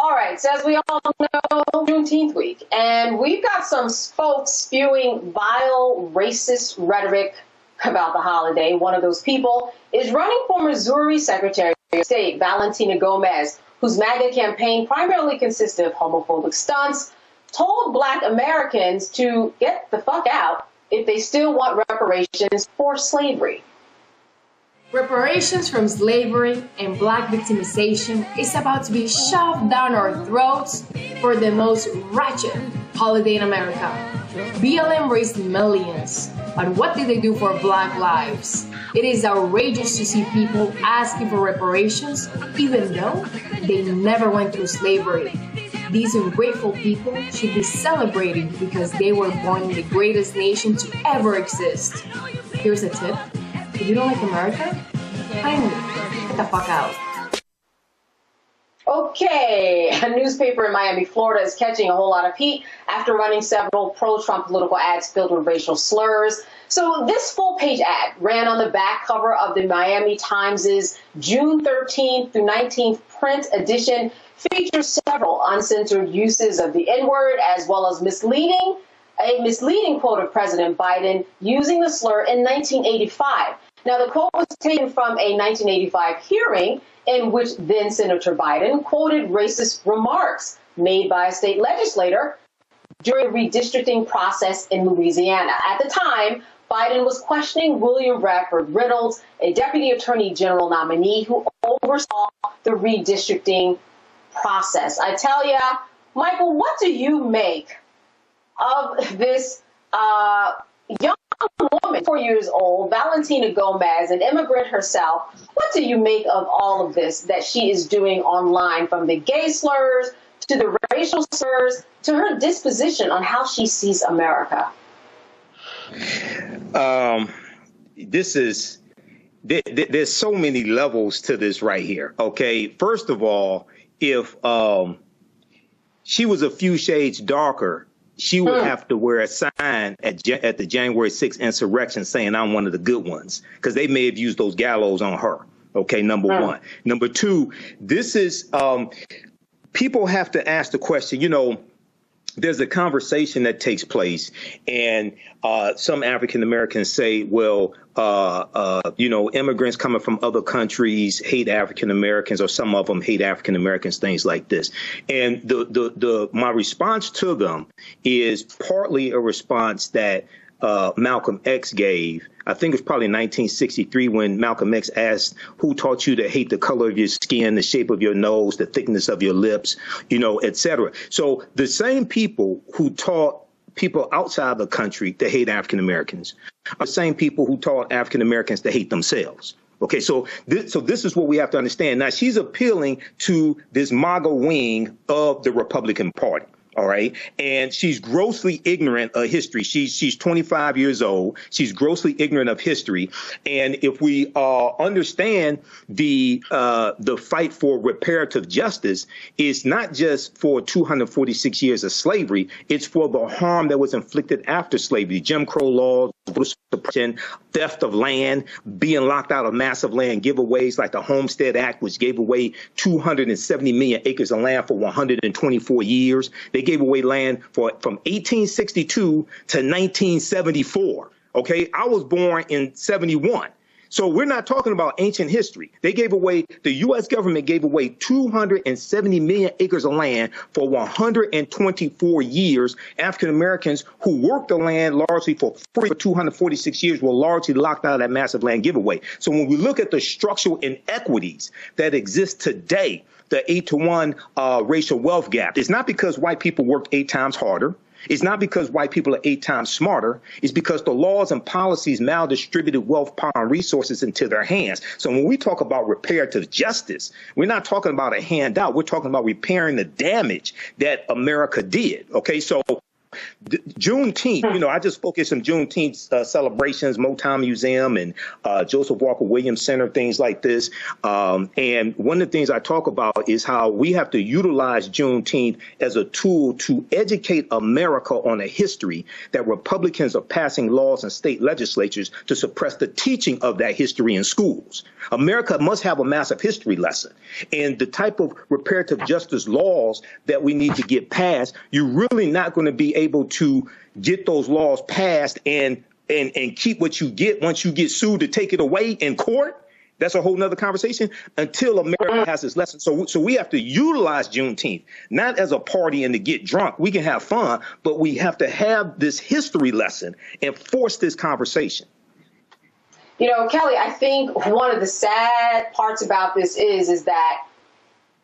All right, so as we all know, Juneteenth week, and we've got some folks spewing vile, racist rhetoric about the holiday. One of those people is running for Missouri Secretary of State, Valentina Gomez, whose MAGA campaign primarily consisted of homophobic stunts, told Black Americans to get the fuck out if they still want reparations for slavery. Reparations from slavery and Black victimization is about to be shoved down our throats for the most wretched holiday in America. BLM raised millions, but what did they do for Black lives? It is outrageous to see people asking for reparations, even though they never went through slavery. These ungrateful people should be celebrated because they were born in the greatest nation to ever exist. Here's a tip. If you don't like America, kindly get the fuck out. Okay, a newspaper in Miami, Florida is catching a whole lot of heat after running several pro-Trump political ads filled with racial slurs. So this full-page ad ran on the back cover of the Miami Times' June 13th through 19th print edition, features several uncensored uses of the N-word, as well as a misleading quote of President Biden using the slur in 1985. Now, the quote was taken from a 1985 hearing in which then Senator Biden quoted racist remarks made by a state legislator during the redistricting process in Louisiana. At the time, Biden was questioning William Bradford Reynolds, a deputy attorney general nominee who oversaw the redistricting process. I tell ya, Michael, what do you make of this young woman, 4 years old, Valentina Gomez, an immigrant herself? What do you make of all of this that she is doing online, from the gay slurs to the racial slurs to her disposition on how she sees America? There's so many levels to this right here. Okay, first of all, if she was a few shades darker, she would have to wear a sign at the January 6th insurrection saying I'm one of the good ones, because they may have used those gallows on her. OK, number one. Number two, this is people have to ask the question, you know, there's a conversation that takes place, and some African Americans say, well, you know, immigrants coming from other countries hate African Americans, or some of them hate African Americans, things like this. And my response to them is partly a response that Malcolm X gave. I think it was probably in 1963 when Malcolm X asked, who taught you to hate the color of your skin, the shape of your nose, the thickness of your lips, you know, et cetera. So the same people who taught people outside the country to hate African Americans are the same people who taught African Americans to hate themselves. OK, so this is what we have to understand. Now, she's appealing to this MAGA wing of the Republican Party. All right. And she's grossly ignorant of history. She's 25 years old. She's grossly ignorant of history. And if we understand the fight for reparative justice, is not just for 246 years of slavery. It's for the harm that was inflicted after slavery. Jim Crow laws, suppression, theft of land, being locked out of massive land giveaways like the Homestead Act, which gave away 270 million acres of land for 124 years. They gave away land from 1862 to 1974. OK, I was born in 71. So we're not talking about ancient history. They gave away, the U.S. government gave away 270 million acres of land for 124 years. African Americans who worked the land largely for free for 246 years were largely locked out of that massive land giveaway. So when we look at the structural inequities that exist today, the 8-to-1 racial wealth gap, it's not because white people worked 8 times harder. It's not because white people are 8 times smarter. It's because the laws and policies maldistributed wealth, power, and resources into their hands. So when we talk about reparative justice, we're not talking about a handout. We're talking about repairing the damage that America did. OK, so Juneteenth, I just spoke at some Juneteenth celebrations, Motown Museum and Joseph Walker Williams Center, things like this. And one of the things I talk about is how we have to utilize Juneteenth as a tool to educate America on a history that Republicans are passing laws in state legislatures to suppress the teaching of that history in schools. America must have a massive history lesson. And the type of reparative justice laws that we need to get passed, you're really not going to be able to get those laws passed and keep what you get once you get sued to take it away in court. That's a whole nother conversation until America has this lesson. So we have to utilize Juneteenth, not as a party and to get drunk. We can have fun, but we have to have this history lesson and force this conversation. Kelly, I think one of the sad parts about this is that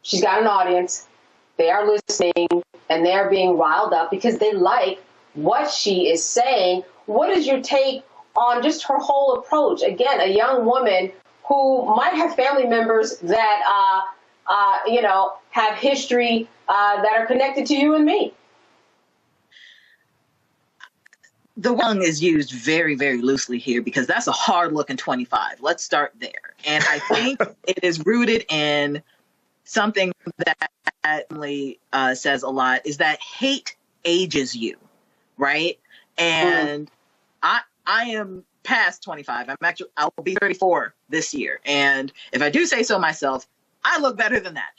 she's got an audience. They are listening and they're being riled up because they like what she is saying. What is your take on just her whole approach? Again, a young woman who might have family members that, have history that are connected to you and me. The young is used very, very loosely here because that's a hard-looking 25. Let's start there. And I think it is rooted in something that Emily says a lot, is that hate ages you, right? And I am past 25. I'll be 34 this year. And if I do say so myself, I look better than that.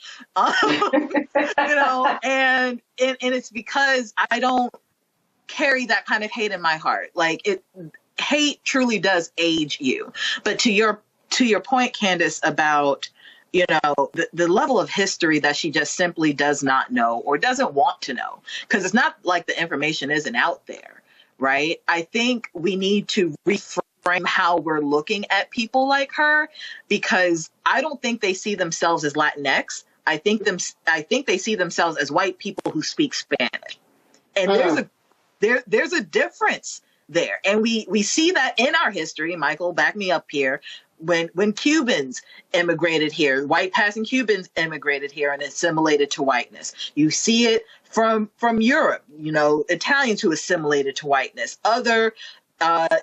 And it's because I don't carry that kind of hate in my heart. Hate truly does age you. But to your point, Candace, about the level of history that she just simply does not know or doesn't want to know, because it's not like the information isn't out there, right? I think we need to reframe how we're looking at people like her, because I don't think they see themselves as Latinx. I think they see themselves as white people who speak Spanish, and there's a difference there, and we see that in our history. Michael, back me up here. When Cubans immigrated here, white passing Cubans immigrated here and assimilated to whiteness. You see it from Europe, Italians who assimilated to whiteness, other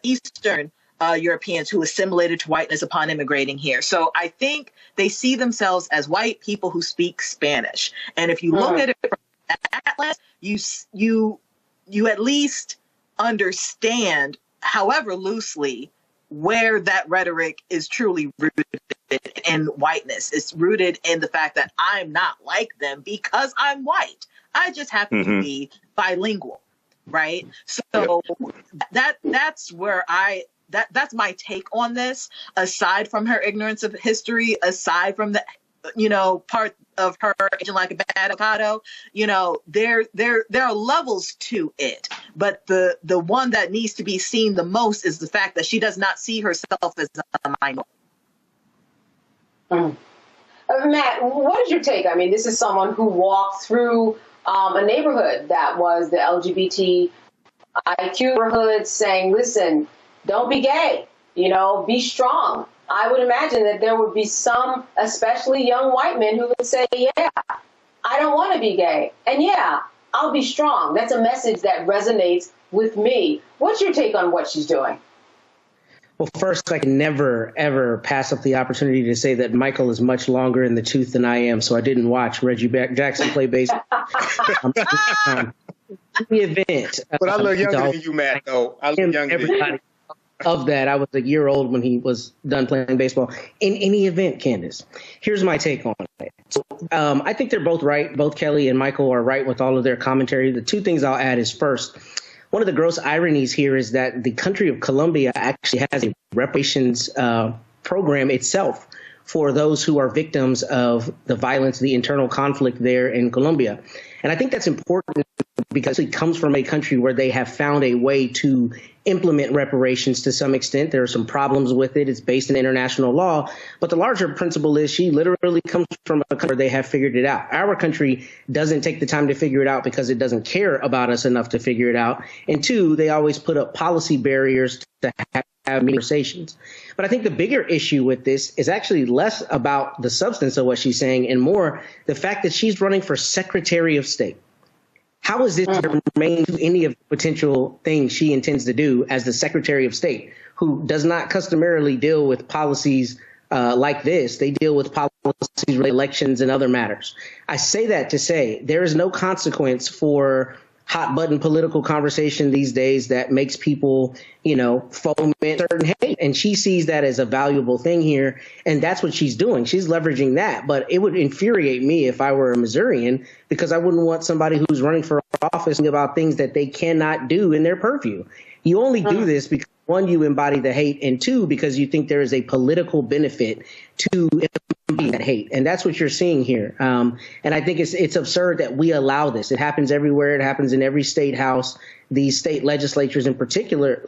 Eastern Europeans who assimilated to whiteness upon immigrating here. So I think they see themselves as white people who speak Spanish. And if you look at it from Atlas, you at least understand, however loosely, where that rhetoric is truly rooted in whiteness. It's rooted in the fact that I'm not like them because I'm white. I just happen to be bilingual, right? So that's where that's my take on this. Aside from her ignorance of history, aside from the part of her aging like a bad avocado, there are levels to it. But the one that needs to be seen the most is the fact that she does not see herself as a minority. Matt, what is your take? I mean, this is someone who walked through a neighborhood that was the LGBTIQ neighborhood, saying, listen, don't be gay, be strong. I would imagine that there would be some, especially young white men, who would say, yeah, I don't want to be gay. And yeah, I'll be strong. That's a message that resonates with me. What's your take on what she's doing? Well, first, I can never, ever pass up the opportunity to say that Michael is much longer in the tooth than I am, so I didn't watch Reggie Jackson play baseball. In the event. But I look younger than you, Matt, though. I look younger than you. Of that, I was a year old when he was done playing baseball. In any event, Candace, here's my take on it. So, I think they're both right. Both Kelly and Michael are right with all of their commentary. The two things I'll add is, first, one of the gross ironies here is that the country of Colombia actually has a reparations program itself for those who are victims of the violence, the internal conflict there in Colombia. And I think that's important because it comes from a country where they have found a way to implement reparations to some extent. There are some problems with it. It's based in international law. But the larger principle is she literally comes from a country where they have figured it out. Our country doesn't take the time to figure it out because it doesn't care about us enough to figure it out. And two, they always put up policy barriers to have conversations. But I think the bigger issue with this is actually less about the substance of what she's saying and more the fact that she's running for Secretary of State. How is it germane to any of the potential things she intends to do as the Secretary of State, who does not customarily deal with policies like this? They deal with policies, elections, and other matters. I say that to say there is no consequence for hot button political conversation these days that makes people, foment certain hate. And she sees that as a valuable thing here. And that's what she's doing. She's leveraging that. But it would infuriate me if I were a Missourian, because I wouldn't want somebody who's running for office about things that they cannot do in their purview. You only do this because, one, you embody the hate, and two, because you think there is a political benefit to embodying that hate. And that's what you're seeing here. And I think it's absurd that we allow this. It happens everywhere. It happens in every state house. These state legislators in particular,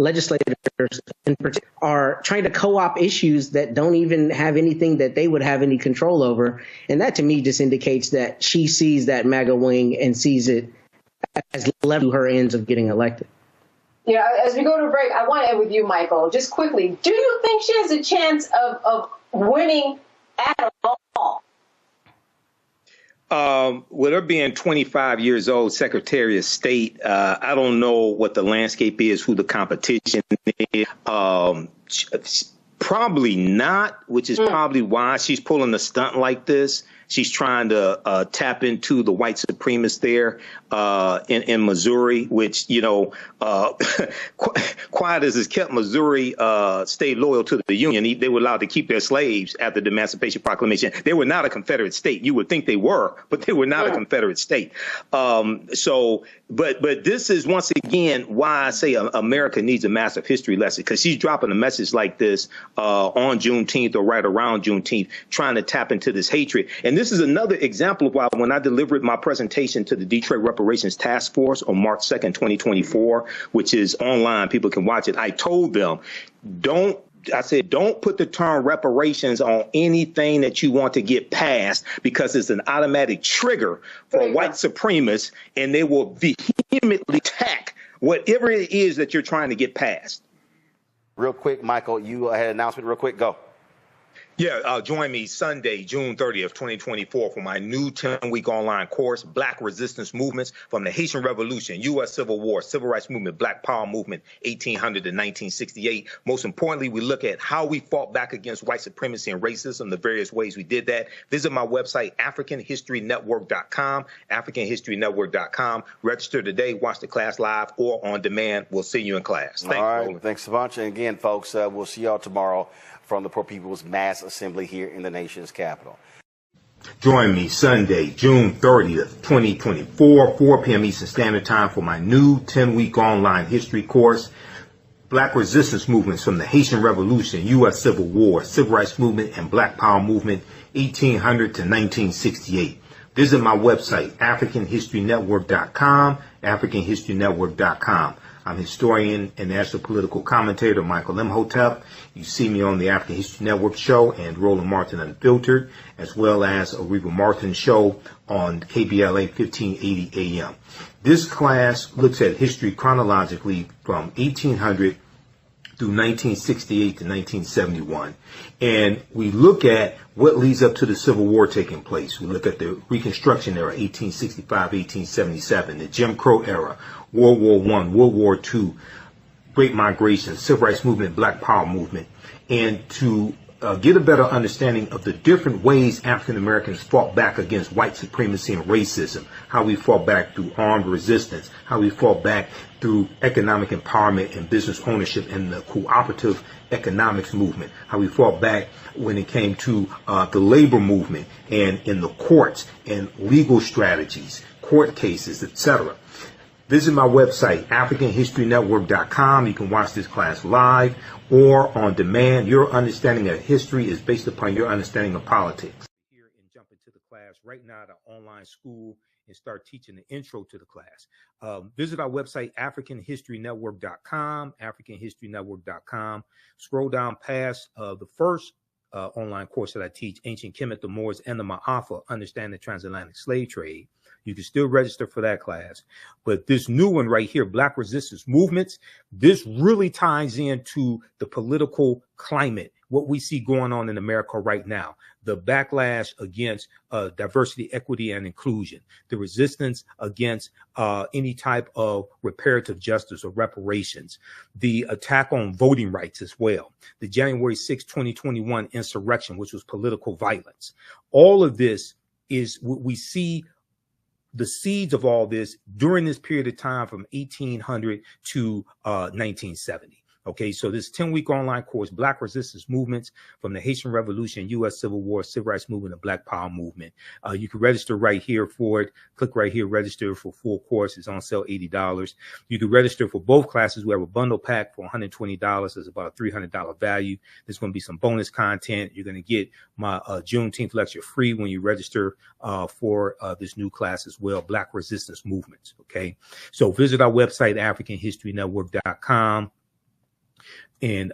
are trying to co-opt issues that don't even have anything that they would have any control over. And that, to me, just indicates that she sees that MAGA wing and sees it as level to her ends of getting elected. Yeah, as we go to break, I want to end with you, Michael. Just quickly, do you think she has a chance of winning at all? With her being 25 years old, Secretary of State, I don't know what the landscape is, who the competition is. Probably not, which is probably why she's pulling a stunt like this. She's trying to tap into the white supremacists there in Missouri, which, quiet as it's kept, Missouri stayed loyal to the Union. They were allowed to keep their slaves after the Emancipation Proclamation. They were not a Confederate state. You would think they were, but they were not a Confederate state. But this is, once again, why I say America needs a massive history lesson, because she's dropping a message like this on Juneteenth or right around Juneteenth, trying to tap into this hatred. And this is another example of why, when I delivered my presentation to the Detroit Reparations Task Force on March 2nd, 2024, which is online, people can watch it, I told them, don't put the term reparations on anything that you want to get passed, because it's an automatic trigger for white supremacists, and they will vehemently attack whatever it is that you're trying to get passed. Real quick, Michael, you had an announcement real quick. Go. Yeah, join me Sunday, June 30th, 2024, for my new 10-week online course, Black Resistance Movements from the Haitian Revolution, U.S. Civil War, Civil Rights Movement, Black Power Movement, 1800 to 1968. Most importantly, we look at how we fought back against white supremacy and racism, the various ways we did that. Visit my website, AfricanHistoryNetwork.com, AfricanHistoryNetwork.com. Register today, watch the class live or on demand. We'll see you in class. Thanks, all right, Roland. Thanks a bunch. And again, folks, we'll see y'all tomorrow from the Poor People's Mass Assembly here in the nation's capital. Join me Sunday, June 30th, 2024, 4 p.m. Eastern Standard Time for my new 10-week online history course, Black Resistance Movements from the Haitian Revolution, U.S. Civil War, Civil Rights Movement, and Black Power Movement, 1800 to 1968. Visit my website, AfricanHistoryNetwork.com, AfricanHistoryNetwork.com. I'm historian and national political commentator Michael Imhotep. You see me on the African History Network show and Roland Martin Unfiltered, as well as a Reba Martin show on KBLA 1580 AM. This class looks at history chronologically from 1800 through 1968 to 1971. And we look at what leads up to the Civil War taking place. We look at the Reconstruction era, 1865, 1877, the Jim Crow era, World War I, World War II, Great Migration, Civil Rights Movement, Black Power Movement, and to get a better understanding of the different ways African Americans fought back against white supremacy and racism, how we fought back through armed resistance, how we fought back through economic empowerment and business ownership and the cooperative economics movement, how we fought back when it came to the labor movement and in the courts and legal strategies, court cases, etc. Visit my website, AfricanHistoryNetwork.com. You can watch this class live or on demand. Your understanding of history is based upon your understanding of politics. Here and jump into the class right now at our online school and start teaching the intro to the class. Visit our website, AfricanHistoryNetwork.com, AfricanHistoryNetwork.com. Scroll down past the first online course that I teach, Ancient Kemet, the Moors, and the Ma'afa, Understand the Transatlantic Slave Trade. You can still register for that class. But this new one right here, Black Resistance Movements, this really ties into the political climate what we see going on in America right now, the backlash against diversity, equity, and inclusion, the resistance against any type of reparative justice or reparations, the attack on voting rights as well, the January 6, 2021 insurrection, which was political violence. All of this is what we see, the seeds of all this during this period of time from 1800 to 1970. Okay, so this 10-week online course, Black Resistance Movements from the Haitian Revolution, U.S. Civil War, Civil Rights Movement, and Black Power Movement. You can register right here for it. Click right here, register for full course. It's on sale, $80. You can register for both classes. We have a bundle pack for $120. It's about a $300 value. There's going to be some bonus content. You're going to get my Juneteenth lecture free when you register for this new class as well, Black Resistance Movements. Okay, so visit our website, AfricanHistoryNetwork.com. And